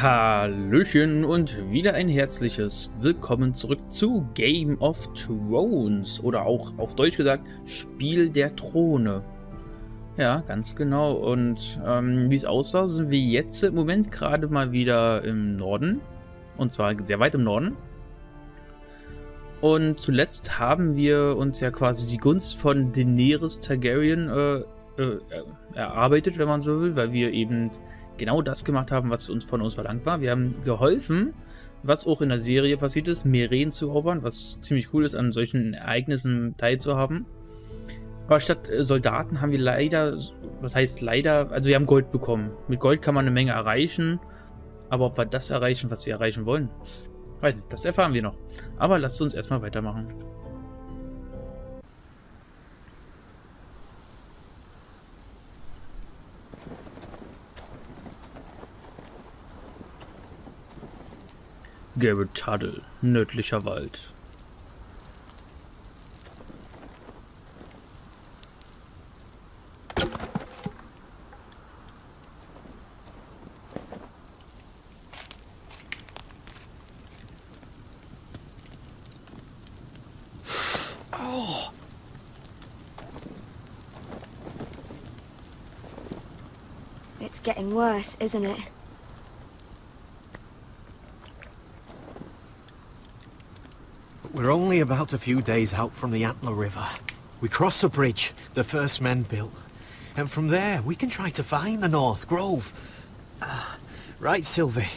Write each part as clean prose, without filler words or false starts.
Hallöchen und wieder ein herzliches Willkommen zurück zu Game of Thrones oder auch auf Deutsch gesagt Spiel der Throne. Ja, ganz genau. Und wie es aussah, sind wir jetzt im Moment gerade mal wieder im Norden. Und zwar sehr weit im Norden. Und zuletzt haben wir uns ja quasi die Gunst von Daenerys Targaryen erarbeitet, wenn man so will, weil wir eben genau das gemacht haben, was von uns verlangt war. Wir haben geholfen, was auch in der Serie passiert ist, Meren zu erobern, was ziemlich cool ist, an solchen Ereignissen teilzuhaben. Aber statt Soldaten haben wir leider, was heißt leider, also wir haben Gold bekommen. Mit Gold kann man eine Menge erreichen, aber ob wir das erreichen, was wir erreichen wollen, weiß nicht, das erfahren wir noch. Aber lasst uns erstmal weitermachen. Garrett Tuttle, nördlicher Wald. Oh. It's getting worse, isn't it? We're only about a few days out from the Antler River. We cross a bridge the first men built, and from there we can try to find the North Grove. Right, Sylvi?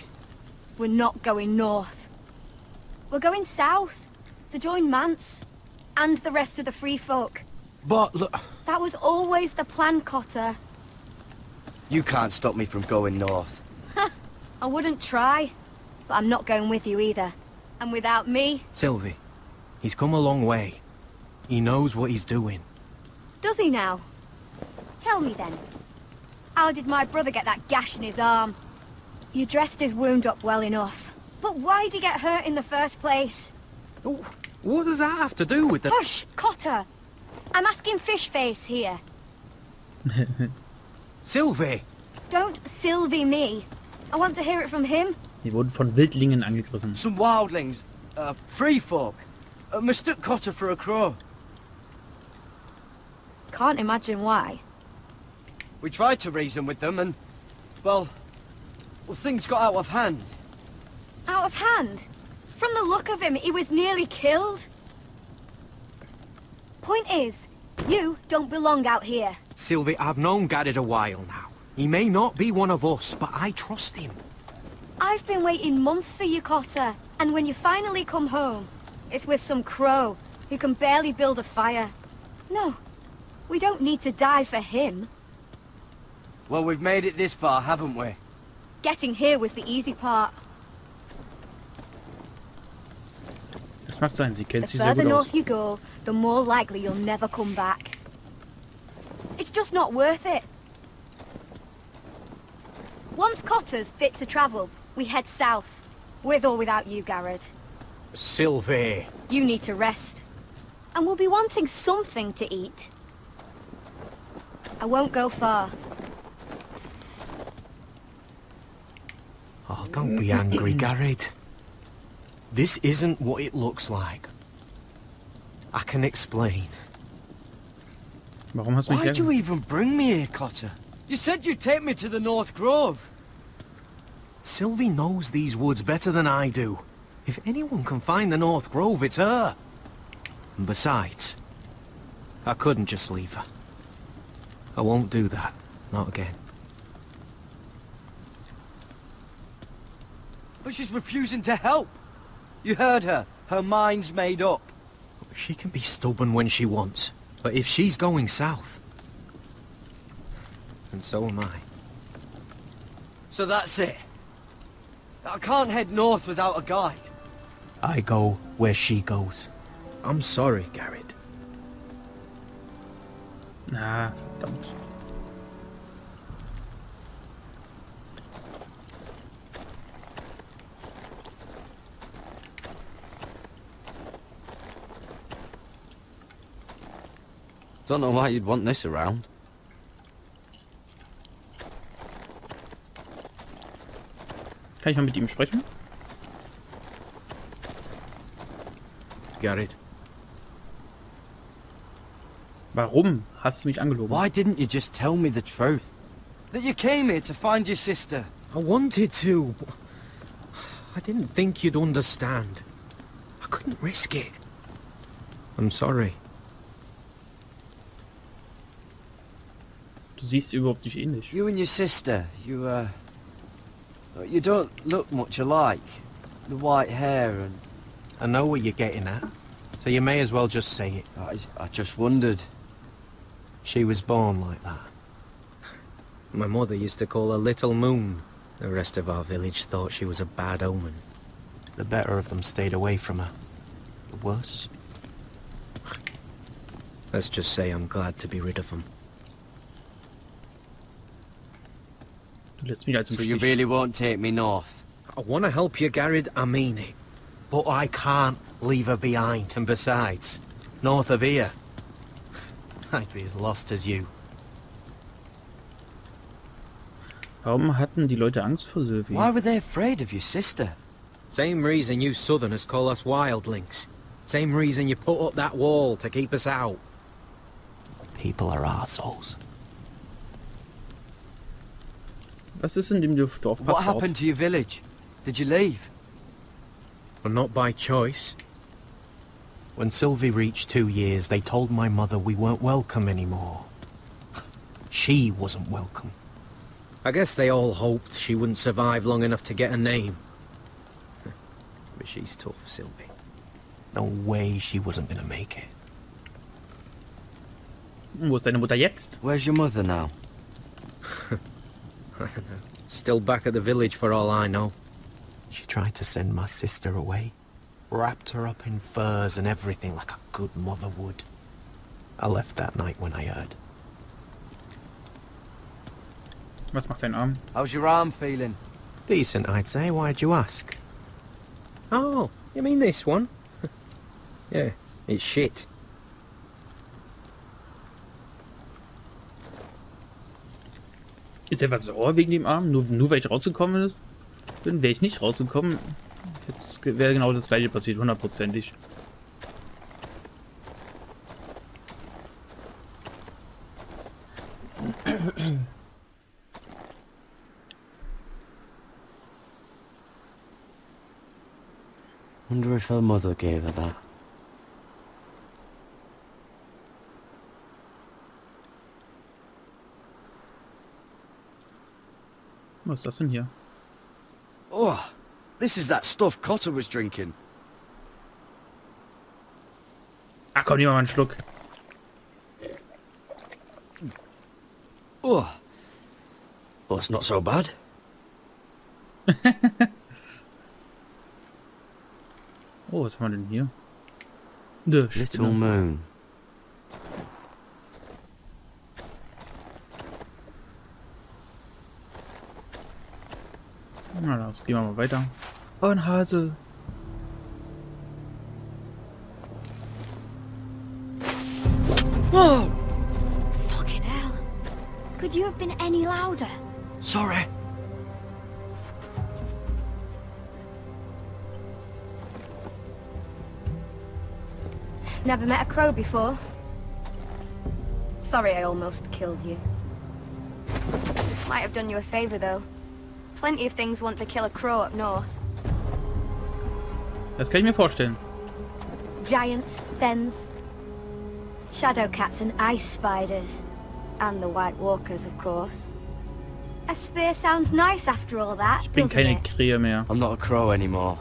We're not going north. We're going south, to join Mance, and the rest of the free folk. But look... That was always the plan, Cutter. You can't stop me from going north. I wouldn't try, but I'm not going with you either. And without me... Sylvi, he's come a long way. He knows what he's doing. Does he now? Tell me then. How did my brother get that gash in his arm? You dressed his wound up well enough. But why'd he get hurt in the first place? Oh, what does that have to do with the... Hush, Cutter! I'm asking Fishface here. Sylvi! Don't Sylvi me. I want to hear it from him. Wir wurden von Wildlingen angegriffen. Some wildlings, free folk, mistook Cutter for a crow. Can't imagine why. We tried to reason with them and, well, things got out of hand. Out of hand? From the look of him, he was nearly killed. Point is, you don't belong out here. Sylvi, I've known Garrett a while now. He may not be one of us, but I trust him. I've been waiting months for you, Cutter, and when you finally come home, it's with some crow who can barely build a fire. No, we don't need to die for him. Well, we've made it this far, haven't we? Getting here was the easy part. Das mag sein, sie kennt The sich sehr further gut aus. north you go, the more likely you'll never come back. It's just not worth it. Once Cotter's fit to travel, we head south. With or without you, Garrett. Sylvi! You need to rest. And we'll be wanting something to eat. I won't go far. Oh, don't be angry, Garrett. This isn't what it looks like. I can explain. Warum hast du mich Why'd you hergebracht? even bring me here, Cutter? You said you'd take me to the North Grove. Sylvi knows these woods better than I do. If anyone can find the North Grove, it's her. And besides, I couldn't just leave her. I won't do that. Not again. But she's refusing to help. You heard her. Her mind's made up. She can be stubborn when she wants. But if she's going south... And so am I. So that's it. I can't head north without a guide. I go where she goes. I'm sorry, Garrett. Na, verdammt. Don't know why you'd want this around. Kann ich mal mit ihm sprechen? Garrett. Warum hast du mich angelogen? Why didn't you just tell me the truth? That you came here to find your sister. I wanted to. I didn't think you'd understand. I couldn't risk it. I'm sorry. Du siehst überhaupt nicht ähnlich. You and your sister, you don't look much alike. The white hair and... I know what you're getting at, so you may as well just say it. I just wondered. She was born like that. My mother used to call her Little Moon. The rest of our village thought she was a bad omen. The better of them stayed away from her. The worse? Let's just say I'm glad to be rid of them. Du lässt mich also im So you Stich. really won't take me north? I want to help you, Garrett, I mean it. But I can't leave her behind. And besides, north of here, I'd be as lost as you. Warum hatten die Leute Angst vor Sylvi? Why were they afraid of your sister? Same reason you southerners call us wildlings. Same reason you put up that wall to keep us out. People are arseholes. Was ist in dem Dorf What passiert? happened to your village? Did you leave? Well, not by choice. When Sylvi reached 2 years, they told my mother we weren't welcome anymore. She wasn't welcome. I guess they all hoped she wouldn't survive long enough to get a name. But she's tough, Sylvi. No way she wasn't gonna make it. Wo ist deine Mutter jetzt? Where's your mother now? I don't know. Still back at the village for all I know. She tried to send my sister away. Wrapped her up in furs and everything like a good mother would. I left that night when I heard. Was macht dein Arm? How's your arm feeling? Decent, I'd say. Why'd you ask? Oh, you mean this one? Yeah, it's shit. Ist er was sauer wegen dem Arm? Nur weil ich rausgekommen bin? Wäre ich nicht rausgekommen, jetzt wäre genau das gleiche passiert, 100%ig. Wonder if her mother gave her that. Was ist das denn hier? Oh, this is that stuff Cutter was drinking. Ach komm, nehmen wir mal einen Schluck. Oh, well, it's not so bad. Oh, was haben wir denn hier? The Little Spinne. Moon. Na, dann gehen wir mal weiter. Oh, ein Hase. Whoa! Fucking hell. Could you have been any louder? Sorry. Never met a crow before. Sorry I almost killed you. Might have done you a favor though. Plenty of things want to kill a crow up north. Das kann ich mir vorstellen. Giants, thens, shadow cats and ice spiders. And the white walkers, of course. A spear sounds nice after all that, Ich bin doesn't keine it? Krähe mehr. I'm not a crow anymore.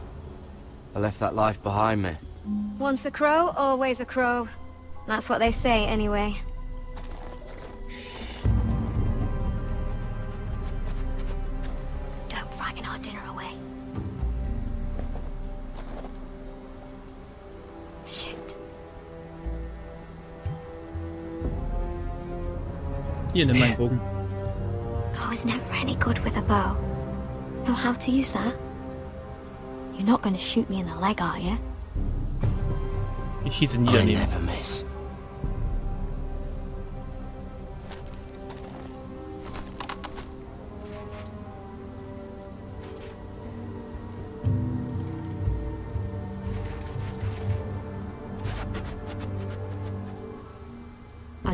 I left that life behind me. Once a crow, always a crow. That's what they say, anyway. Don't frighten our dinner away. Shit. Hier, nimm meinen Bogen. I was never any good with a bow. Know how to use that? You're not going to shoot me in the leg, are you? Ich schieße nie I daneben. never miss.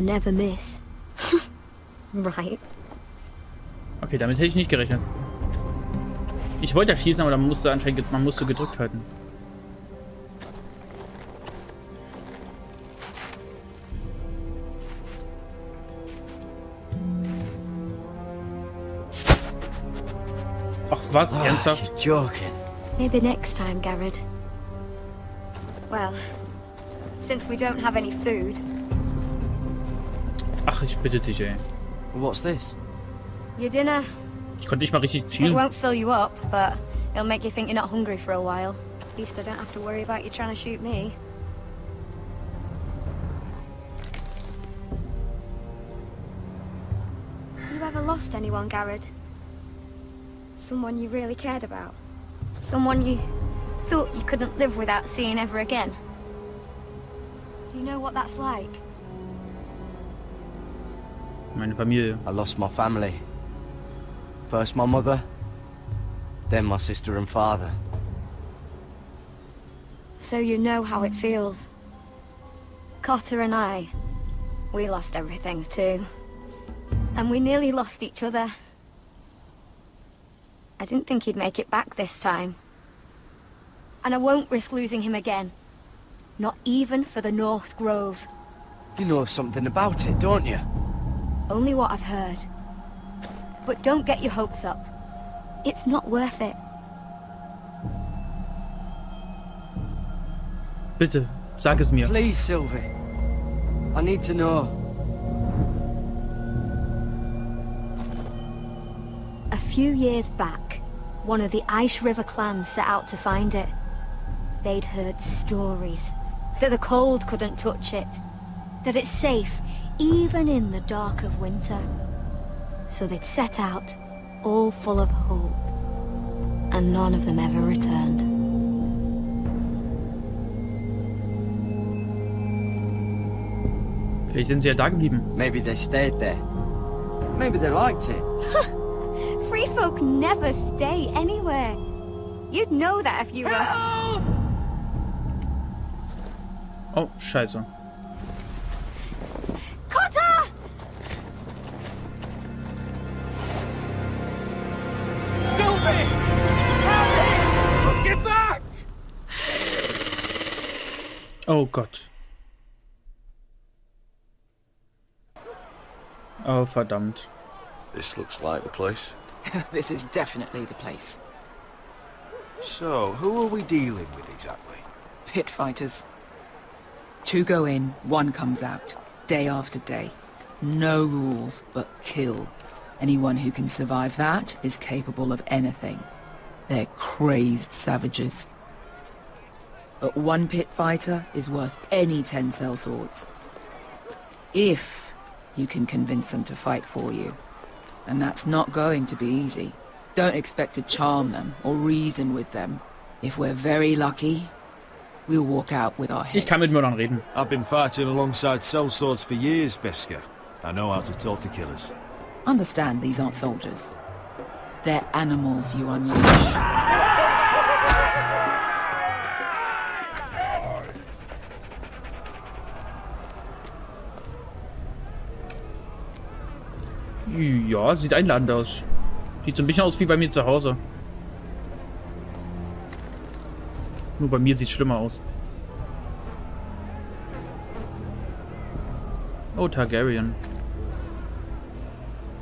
I never miss. Right. Okay, damit hätte ich nicht gerechnet. Ich wollte ja schießen, aber dann musste anscheinend, man musste gedrückt halten. Ach was, ernsthaft? You're joking. Maybe next time, Garrett. Well, since we don't have any food... Ach, ich bitte dich, ey. What's this? Your dinner, Ich konnte nicht mal richtig it zielen. won't fill you up, but it'll make you think you're not hungry for a while. At least I don't have to worry about you trying to shoot me. You ever lost anyone, Garrett? Someone you really cared about? Someone you thought you couldn't live without seeing ever again? Do you know what that's like? Meine Familie. I lost my family. First my mother, then my sister and father. So you know how it feels. Cutter and I, we lost everything too. And we nearly lost each other. I didn't think he'd make it back this time. And I won't risk losing him again. Not even for the North Grove. You know something about it, don't you? Only what I've heard. But don't get your hopes up. It's not worth it. Bitte, sag es mir. Please, Sylvi. I need to know. A few years back, one of the Ice River clans set out to find it. They'd heard stories that the cold couldn't touch it, that it's safe even in the dark of winter. So they'd set out, all full of hope, and none of them ever returned. Vielleicht sind sie ja da geblieben. Maybe they stayed there. Maybe they liked it. Free folk never stay anywhere. You'd know that if you were... Oh, scheiße. Cutter! Sylvi! Get back! Oh Gott. Oh, verdammt. This looks like the place. This is definitely the place. So, who are we dealing with exactly? Pit fighters. 2 go in, 1 comes out. Day after day. No rules, but kill. Anyone who can survive that is capable of anything. They're crazed savages. But 1 pit fighter is worth any 10 sellswords. If you can convince them to fight for you. And that's not going to be easy. Don't expect to charm them or reason with them. If we're very lucky, we'll walk out with our heads. Ich kann mit Mördern reden. I've been fighting alongside sellswords for years, Beska. I know how to talk to killers. Understand these aren't soldiers. They're animals you unleash. Ja, sieht einladend aus. Sieht so ein bisschen aus wie bei mir zu Hause. Nur bei mir sieht es schlimmer aus. Oh, Targaryen.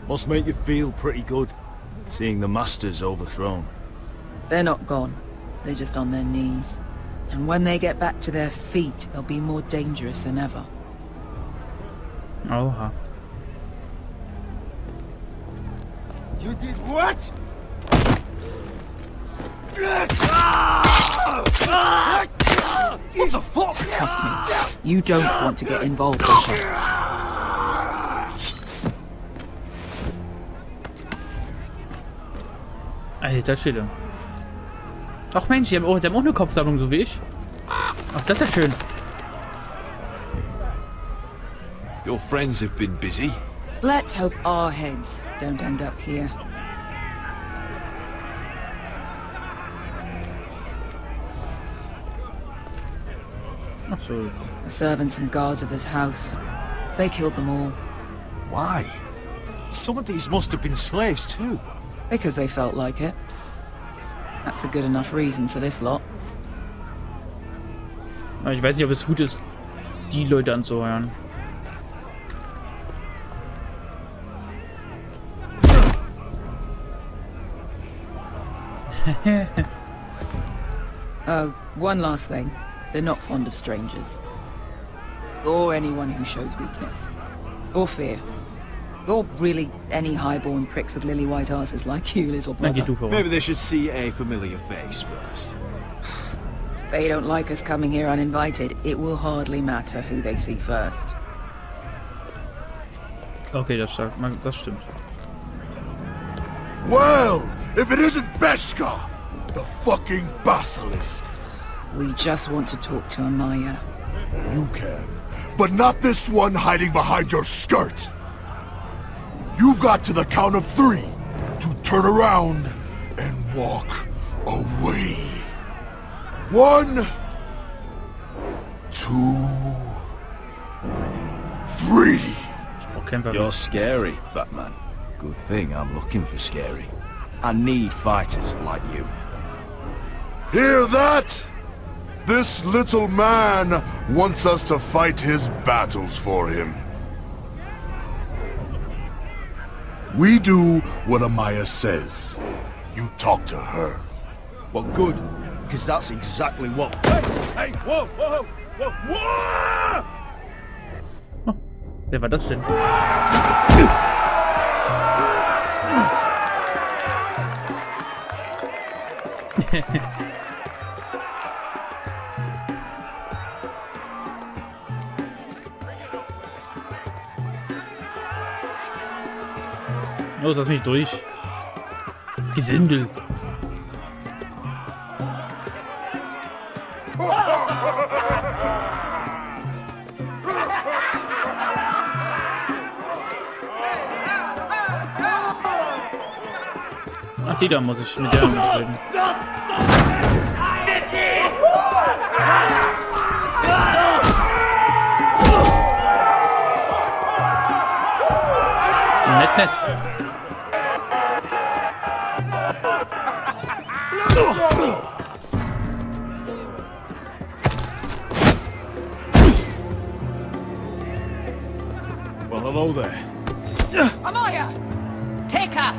Must make you feel pretty good, seeing the masters overthrown. They're not gone. They're just on their knees. And when they get back to their feet, they'll be more dangerous than ever. Oha. You did what? What the fuck? Trust me, you don't want to get involved, Bishop. Alter Schwede. Ach Mensch, die haben auch eine Kopfsammlung, so wie ich. Ach, das ist ja schön. Your friends have been busy. Let's hope our heads don't end up here. Ach so. The servants and guards of this house. They killed them all. Why? Some of these must have been slaves too. Because they felt like it. That's a good enough reason for this lot. Aber ich weiß nicht, ob es gut ist, die Leute anzuheuern. Oh, one last thing. They're not fond of strangers. Or anyone who shows weakness. Or fear. Or really any highborn pricks with lily white asses like you, little Dann geh brother. du voran. Maybe they should see a familiar face first. If they don't like us coming here uninvited, it will hardly matter who they see first. Okay, das stimmt. Well, if it isn't Beskar, the fucking basilisk. We just want to talk to Amaya. You can, but not this one hiding behind your skirt. You've got to the count of 3 to turn around and walk away. 1, 2, 3. Kämpfer. You're scary, fat man. Good thing I'm looking for scary. I need fighters like you. Hear that? This little man wants us to fight his battles for him. We do what Amaya says. You talk to her. Well, good, because that's exactly what... Hey, whoa, whoa, whoa, whoa! Wer war das denn? Los, lass mich durch. Gesindel. Ach, die da muss ich mit der reden. Nett, nett. Well, hello there. Amaya! Take her!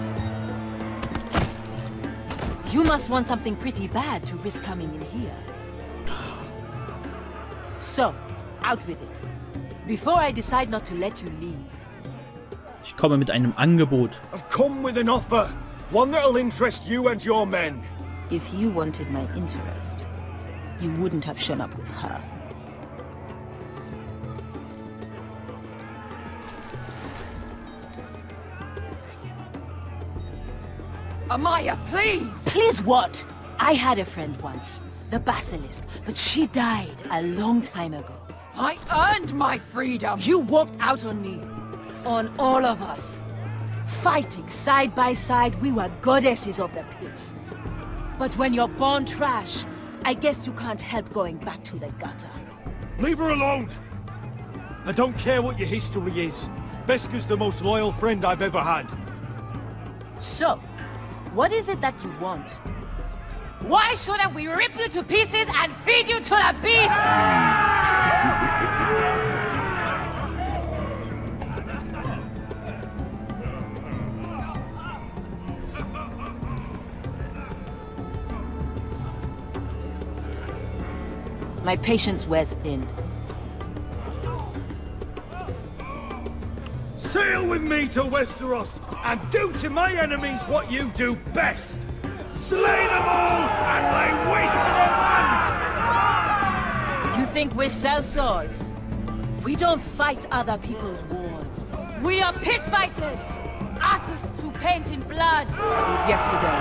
You must want something pretty bad to risk coming in here. So, out with it. Before I decide not to let you leave. Ich komme mit einem Angebot. I've come with an offer. One that'll interest you and your men. If you wanted my interest, you wouldn't have shown up with her. Amaya, please! Please what? I had a friend once, the Basilisk, but she died a long time ago. I earned my freedom! You walked out on me. On all of us. Fighting side by side, we were goddesses of the pits. But when you're born trash, I guess you can't help going back to the gutter. Leave her alone! I don't care what your history is. Beskar's the most loyal friend I've ever had. So, what is it that you want? Why shouldn't we rip you to pieces and feed you to the beast? My patience wears thin. Sail with me to Westeros and do to my enemies what you do best. Slay them all and lay waste to their lands! You think we sell swords? We don't fight other people's wars. We are pit fighters! Artists who paint in blood! It was yesterday.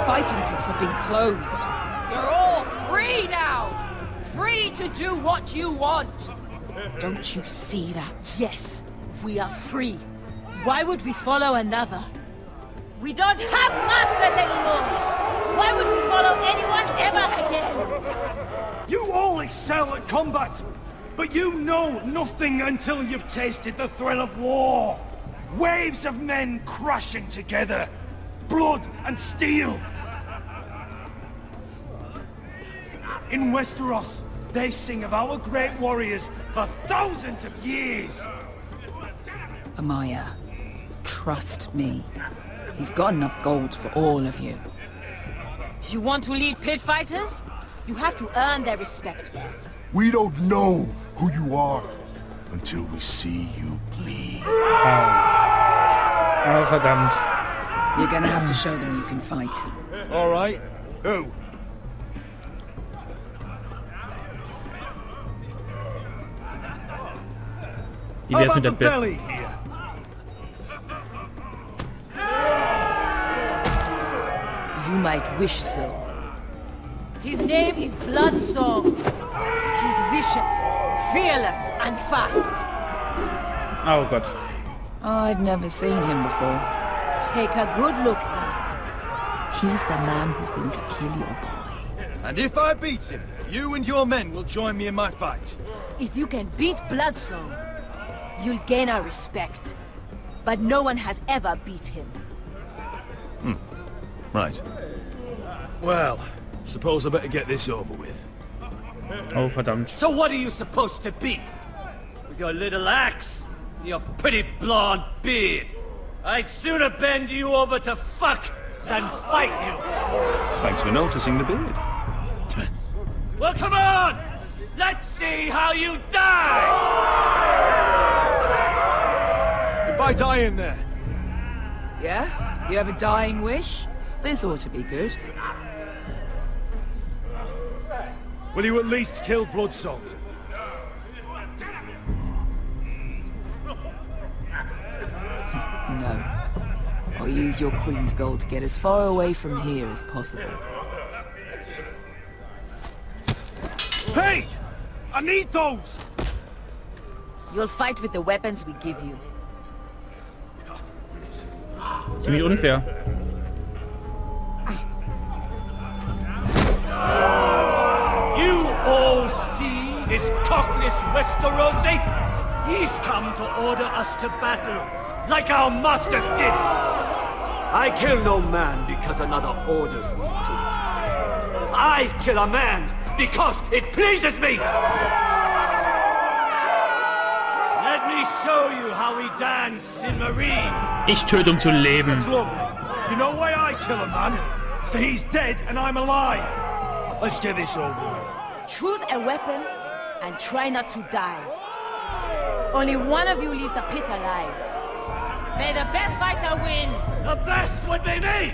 Fighting pits have been closed. You're all free now! Free to do what you want! Don't you see that? Yes, we are free. Why would we follow another? We don't have masters anymore! Why would we follow anyone ever again? You all excel at combat, But you know nothing until you've tasted the thrill of war. Waves of men crashing together. Blood and steel. In Westeros, they sing of our great warriors for thousands of years. Amaya, trust me. He's got enough gold for all of you. You want to lead pit fighters? You have to earn their respect first. We don't know who you are until we see you bleed. Oh, verdammt. You're gonna have to show them you can fight. All right. Who? Wie wär's mit der Bett? belly here? You might wish so. His name is Bloodsong. He's vicious, fearless, and fast. Oh Gott. I've never seen him before. Take a good look then. He's the man who's going to kill your boy. And if I beat him, you and your men will join me in my fight. If you can beat Bloodsong, you'll gain our respect. But no one has ever beat him. Right. Well, suppose I better get this over with. Oh, verdammt. So what are you supposed to be? With your little axe? And your pretty blonde beard? I'd sooner bend you over to fuck than fight you! Thanks for noticing the beard. Well, come on! Let's see how you die! Goodbye dying there. Yeah? You have a dying wish? This ought to be good. Will you at least kill Bloodsong? No. I'll use your queen's gold to get as far away from here as possible. Hey! I need those! You'll fight with the weapons we give you. Ziemlich unfair. You all see this cockless Westerosi? He's come to order us to battle, like our masters did. I kill no man because another orders me to. I kill a man because it pleases me! Let me show you how we dance in Marine. Ich töte, zu leben. That's lovely. You know why I kill a man? So he's dead and I'm alive. Let's get this over with. Choose a weapon and try not to die. Only one of you leaves the pit alive. May the best fighter win! The best would be me!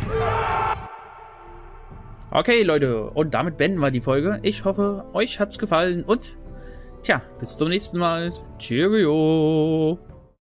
Okay, Leute, und damit beenden wir die Folge. Ich hoffe, euch hat's gefallen und tja, bis zum nächsten Mal. Cheerio!